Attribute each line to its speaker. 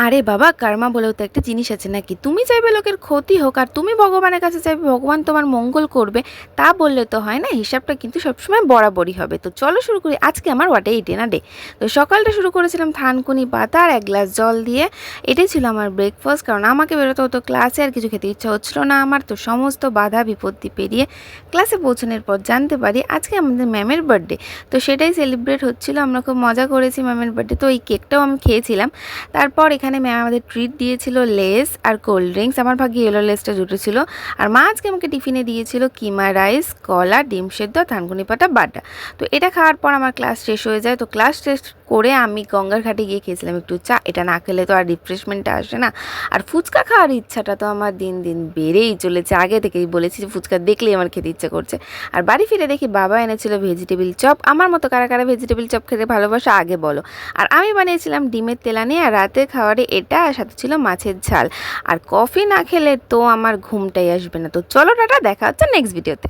Speaker 1: আরে বাবা, কার্মা বলেও তো একটা জিনিস আছে নাকি? তুমি চাইবে লোকের ক্ষতি হোক আর তুমি ভগবানের কাছে চাইবে ভগবান তোমার মঙ্গল করবে, তা বললে তো হয় না। হিসাবটা কিন্তু সবসময় বরাবরই হবে। তো চলো শুরু করি। আজকে আমার হোয়াট এই ডে না ডে। তো সকালটা শুরু করেছিলাম থানকুনি পাতা আর এক গ্লাস জল দিয়ে। এটাই ছিল আমার ব্রেকফাস্ট, কারণ আমাকে বেরোতে হতো ক্লাসে, আর কিছু খেতে ইচ্ছা হচ্ছিল না আমার। তো সমস্ত বাধা বিপত্তি পেরিয়ে ক্লাসে পৌঁছানোর পর জানতে পারি আজকে আমাদের ম্যামের বার্থডে। তো সেটাই সেলিব্রেট হচ্ছিল, আমরা খুব মজা করেছি ম্যামের বার্থডে। তো এই কেকটাও আমি খেয়েছিলাম। তারপর এখানে ম্যাম আমাদের ট্রিট দিয়েছিল লেস আর কোল্ড ড্রিঙ্কস। আমার ভাগ্যে ইয়েলো লেসটা জুটেছিল। আর মা আজকে আমাকে টিফিনে দিয়েছিল কিমা রাইস, কলা, ডিম সেদ্ধ, থানকুনি পাতা, বাটা। তো এটা খাওয়ার পর আমার ক্লাস শেষ হয়ে যায়। তো ক্লাস শেষ করে আমি গঙ্গার ঘাটে গিয়ে খেয়েছিলাম একটু চা। এটা না খেলে তো আর রিফ্রেশমেন্টটা আসে না। আর ফুচকা খাওয়ার ইচ্ছাটা তো আমার দিন দিন বেড়েই চলেছে। আগে থেকেই বলেছি যে ফুচকা দেখলেই আমার খেতে ইচ্ছা করছে। আর বাড়ি ফিরে দেখি বাবা এনেছিল ভেজিটেবিল চপ। আমার মতো কারা কারা ভেজিটেবিল চপ খেতে ভালোবাসো আগে বলো। আর আমি বানিয়েছিলাম ডিমের তেলানি। আর রাতের খাবারে এটা, আর সাথে ছিল মাছের ঝাল। আর কফি না খেলে তো আমার ঘুমটাই আসবে না। তো চলো টাটা, দেখা হচ্ছে নেক্সট ভিডিওতে।